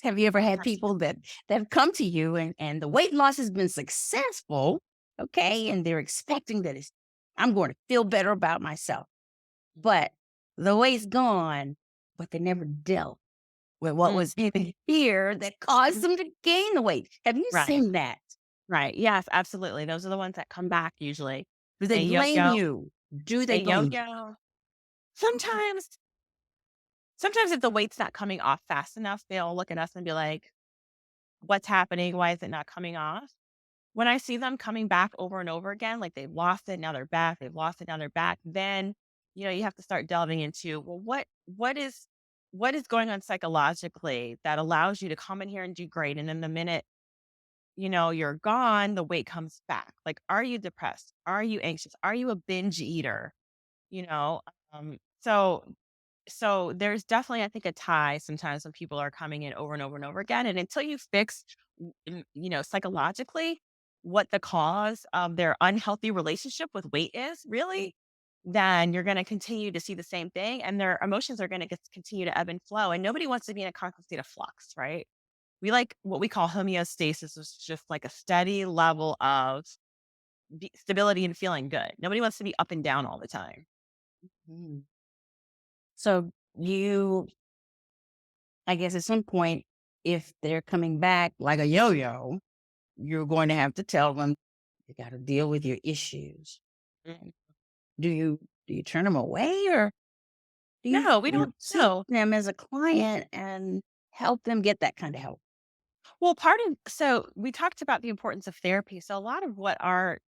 Have you ever had That's people that have come to you and the weight loss has been successful, okay, and they're expecting that I'm going to feel better about myself, but the weight's gone, but they never dealt with what mm, was in here that caused them to gain the weight. Have you right. seen that? Right. Yes, absolutely. Those are the ones that come back usually. Do they They blame yo-yo. you? Do They they blame you? yo-yo. Sometimes sometimes if the weight's not coming off fast enough, they'll look at us and be like, "What's happening? Why is it not coming off?" When I see them coming back over and over again, like they've lost it, now they're back, they've lost it, now they're back, then, you have to start delving into, well, what is going on psychologically that allows you to come in here and do great, and then the minute, you're gone, the weight comes back. Like, are you depressed? Are you anxious? Are you a binge eater? You know? So there's definitely, I think, a tie sometimes when people are coming in over and over and over again. And until you fix, psychologically what the cause of their unhealthy relationship with weight is, really, then you're going to continue to see the same thing and their emotions are going to continue to ebb and flow. And nobody wants to be in a constant state of flux, right? We like what we call homeostasis, which is just like a steady level of stability and feeling good. Nobody wants to be up and down all the time. Mm. So you, I guess at some point, if they're coming back like a yo-yo, you're going to have to tell them you got to deal with your issues. Mhm. Do you turn them away, or do you No, we don't see know. them as a client and help them get that kind of help? Well, so we talked about the importance of therapy. So a lot of what our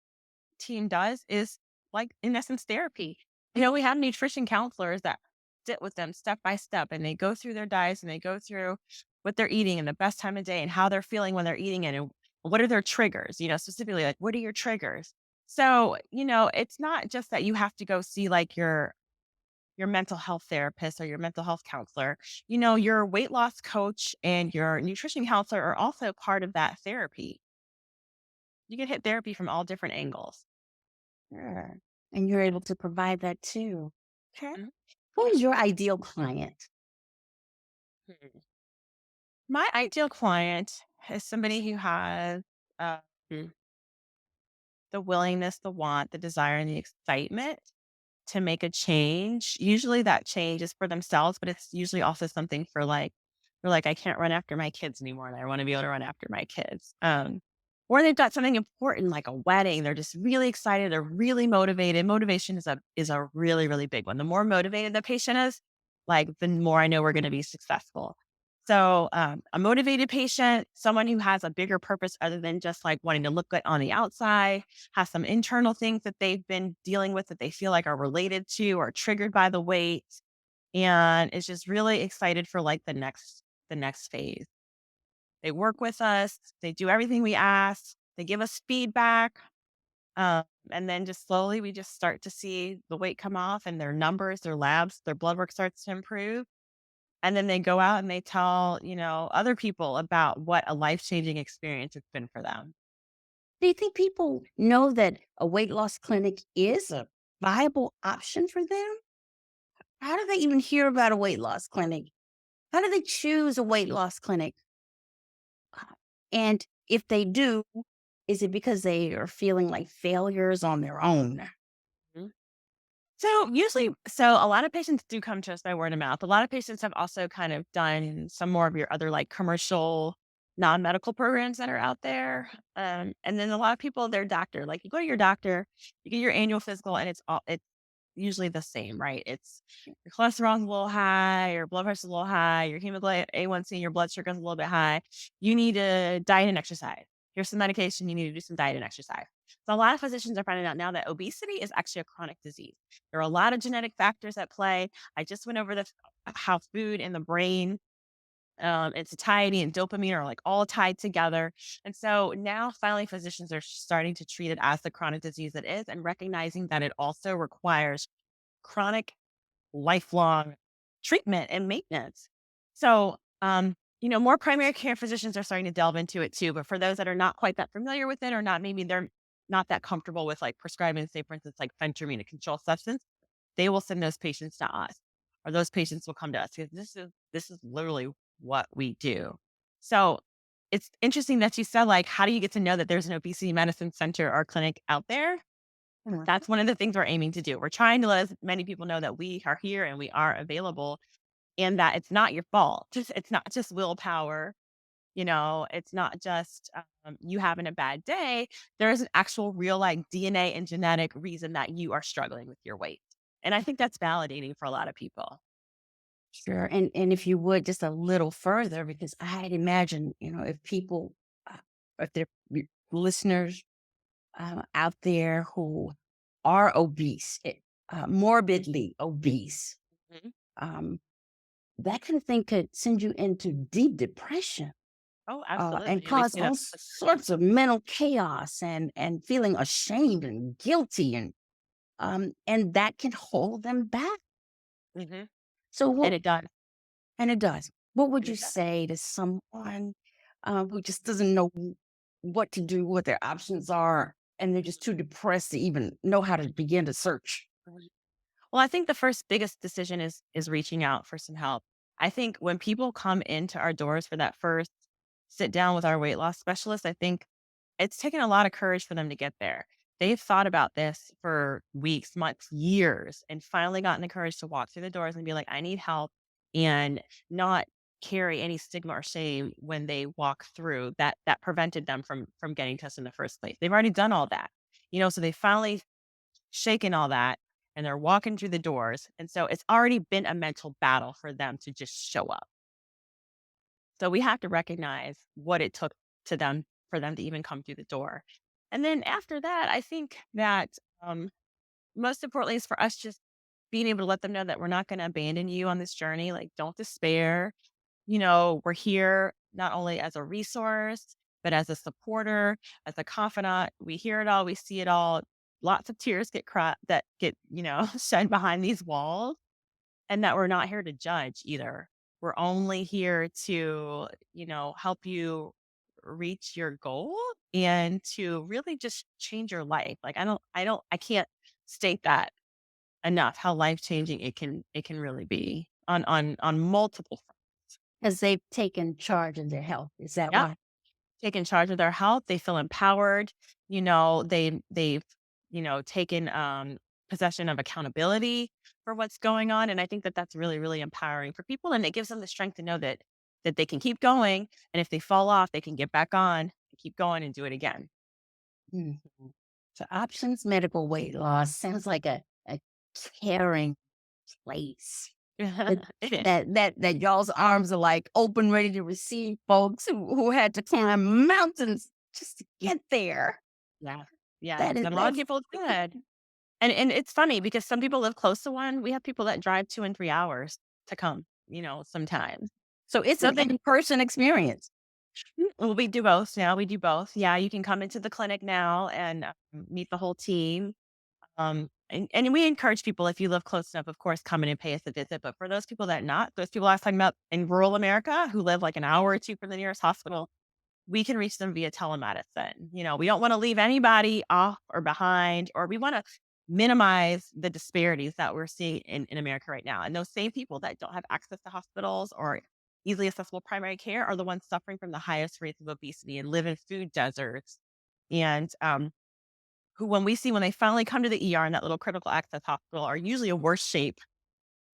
team does is like in essence therapy. We have nutrition counselors that sit with them step by step and they go through their diets and they go through what they're eating and the best time of day and how they're feeling when they're eating it and what are their triggers, specifically like what are your triggers? So, it's not just that you have to go see like your mental health therapist or your mental health counselor. Your weight loss coach and your nutrition counselor are also part of that therapy. You can hit therapy from all different angles. Sure. And you're able to provide that too. Okay. Mhm. Who is your ideal client? Hmm. My ideal client is somebody who has uh, mm, the willingness, the want, the desire, and the excitement to make a change. Usually that change is for themselves, but it's usually also something for like, they're like, I can't run after my kids anymore and I want to be able to run after my kids. Or they've got something important like a wedding. They're just really excited. They're really motivated. Motivation is a really, really big one. The more motivated the patient is, like the more I know we're going to be successful. So a motivated patient, someone who has a bigger purpose other than just like wanting to look good on the outside, has some internal things that they've been dealing with that they feel like are related to or triggered by the weight, and is just really excited for like the next phase. They work with us, they do everything we ask, they give us feedback, and then just slowly we just start to see the weight come off and their numbers, their labs, their blood work starts to improve. And then they go out and they tell, other people about what a life-changing experience it's been for them. Do you think people know that a weight loss clinic is a viable option for them? How do they even hear about a weight loss clinic? How do they choose a weight loss clinic? And if they do, is it because they are feeling like failures on their own? So a lot of patients do come to us by word of mouth. A lot of patients have also kind of done some more of your other like commercial non-medical programs that are out there. And then a lot of people, their doctor, like you go to your doctor, you get your annual physical and it's usually the same, right? It's your cholesterol's a little high, your blood pressure's a little high, your hemoglobin A1C, your blood sugar's a little bit high. You need to diet and exercise. Here's some medication. You need to do some diet and exercise. So a lot of physicians are finding out now that obesity is actually a chronic disease. There are a lot of genetic factors at play. I just went over how food and the brain And satiety and dopamine are like all tied together. And so now finally physicians are starting to treat it as the chronic disease it is and recognizing that it also requires chronic lifelong treatment and maintenance. So, more primary care physicians are starting to delve into it too. But for those that are not quite that familiar with it, or not, maybe they're not that comfortable with like prescribing, say, for instance, like phentermine, a controlled substance, they will send those patients to us, or those patients will come to us because this is literally what we do. So it's interesting that you said, like, how do you get to know that there's an obesity medicine center or clinic out there? Mhm. That's one of the things we're aiming to do. We're trying to let as many people know that we are here and we are available and that it's not your fault. Just it's not just willpower, it's not just you having a bad day. There is an actual real like DNA and genetic reason that you are struggling with your weight. And I think that's validating for a lot of people. Sure. And if you would just a little further, because I'd imagine, if people, uh, if there listeners out there who are obese, morbidly obese, Mhm. um, that kind of thing could send you into deep depression Oh, and absolutely. And we cause see all that. sorts of mental chaos and feeling ashamed and guilty and that can hold them back. Mhm. So And what it does. and it does. What would And you it does. say to someone who just doesn't know what to do, what their options are, and they're just too depressed to even know how to begin to search? Mhm. Well, I think the first biggest decision is reaching out for some help. I think when people come into our doors for that first sit down with our weight loss specialist, I think it's taken a lot of courage for them to get there. They've thought about this for weeks, months, years, and finally gotten the courage to walk through the doors and be like, I need help and not carry any stigma or shame when they walk through that prevented them from getting to us in the first place. They've already done all that. So they finally shaking all that and they're walking through the doors. And so it's already been a mental battle for them to just show up. So we have to recognize what it took to them for them to even come through the door. And then after that, I think that most importantly is for us just being able to let them know that we're not going to abandon you on this journey. Like, don't despair. We're here not only as a resource, but as a supporter, as a confidant. We hear it all, we see it all. Lots of tears that get, shed behind these walls, and that we're not here to judge either. We're only here to, help you reach your goal and to really just change your life. Like I can't state that enough how life-changing it can really be on multiple fronts. Because they've taken charge of their health. Is that Yep. why? Taken charge of their health, they feel empowered, they've, taken, possession of accountability for what's going on, and I think that that's really, really empowering for people, and it gives them the strength to know that they can keep going, and if they fall off, they can get back on, and keep going and do it again. Mhm. So options medical weight loss sounds like a caring place. That It is. that y'all's arms are like open, ready to receive folks who had to climb mountains just to get there. Yeah. Yes, That is and a lot of that's people did. And it's funny because some people live close to one. We have people that drive 2 and 3 hours to come, sometimes. so it's So an they in-person experience. well, we do both now, we do both. Yeah, you can come into the clinic now and, meet the whole team. And we encourage people, if you live close enough, of course, come in and pay us a visit, but for those people that not, those people I was talking about in rural America who live like an hour or 2 from the nearest hospital, we can reach them via telemedicine. We don't wanna leave anybody off or behind, or we wanna minimize the disparities that we're seeing in America right now. And those same people that don't have access to hospitals or easily accessible primary care are the ones suffering from the highest rates of obesity and live in food deserts. And who, when they finally come to the ER in that little critical access hospital, are usually a worse shape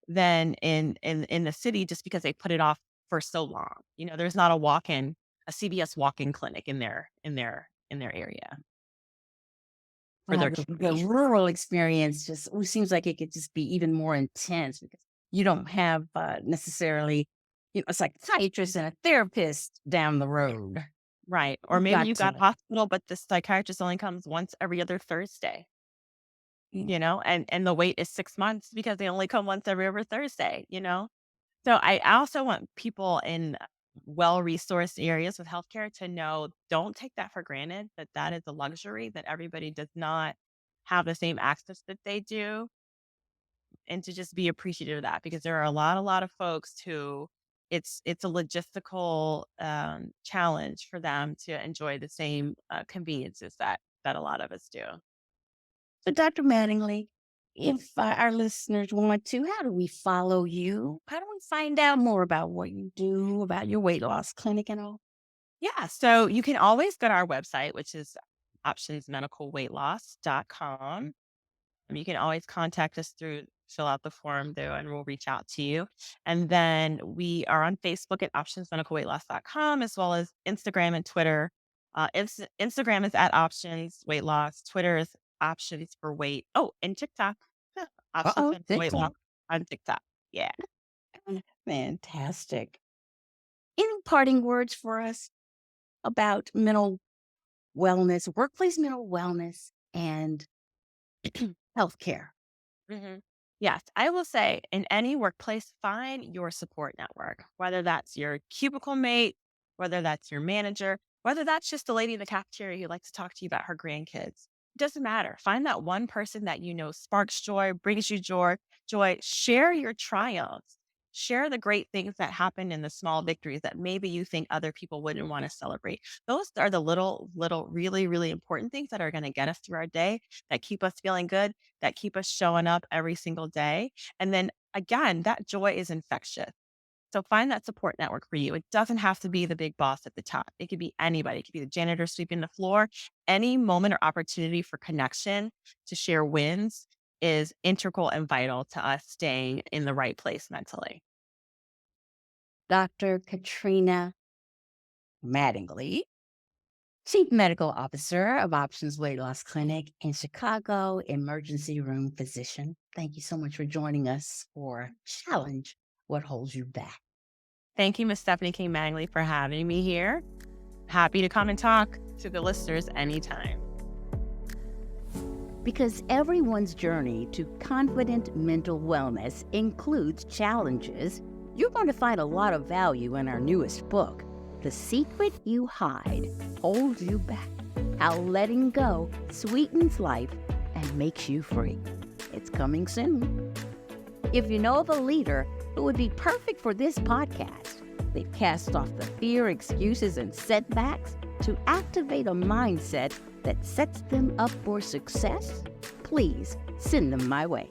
than in the city just because they put it off for so long. There's not a CVS walk-in clinic in their area for Wow, their the patients. rural experience just seems like it could just be even more intense because you don't have necessarily, a psychiatrist and a therapist down the road. Right. Or You've maybe got you got to, hospital, but the psychiatrist only comes once every other Thursday, yeah. and the wait is 6 months because they only come once every other Thursday. So I also want people in well-resourced areas with healthcare to know, don't take that for granted, that that is a luxury, that everybody does not have the same access that they do, and to just be appreciative of that, because there are a lot of folks who it's a logistical challenge for them to enjoy the same conveniences that a lot of us do. So, Dr. Mattingly, if our listeners want to, how do we follow you? How do we find out more about what you do, about your weight loss clinic and all? Yeah, so you can always go to our website, which is optionsmedicalweightloss.com. You can always contact us through fill out the form though, and we'll reach out to you. And then we are on Facebook at optionsmedicalweightloss.com, as well as Instagram and Twitter. Instagram is at options weight loss. Twitter is options for weight. Oh, and TikTok. Options Uh-oh, medical weight loss TikTok. on TikTok. Yeah. Fantastic. Any parting words for us about mental wellness, workplace mental wellness, and healthcare? Mhm. Yes, I will say in any workplace, find your support network, whether that's your cubicle mate, whether that's your manager, whether that's just the lady in the cafeteria who likes to talk to you about her grandkids. It doesn't matter. Find that one person that you know sparks joy, brings you joy. Share your triumphs. Share the great things that happen in the small victories that maybe you think other people wouldn't want to celebrate. Those are the little, really, really important things that are going to get us through our day, that keep us feeling good, that keep us showing up every single day. And then again, that joy is infectious. So find that support network for you. It doesn't have to be the big boss at the top. It could be anybody. It could be the janitor sweeping the floor. Any moment or opportunity for connection to share wins is integral and vital to us staying in the right place mentally. Dr. Katrina Mattingly, Chief Medical Officer of Options Weight Loss Clinic in Chicago, emergency room physician. Thank you so much for joining us for Challenge What Holds You Back. Thank you, Miss Stephanie King Mangley, for having me here. Happy to come and talk to the listeners anytime. Because everyone's journey to confident mental wellness includes challenges, you're going to find a lot of value in our newest book, The Secret You Hide Holds You Back: How Letting Go Sweetens Life and Makes You Free. It's coming soon. If you know of a leader who would be perfect for this podcast, they've cast off the fear, excuses, and setbacks to activate a mindset that sets them up for success, please send them my way.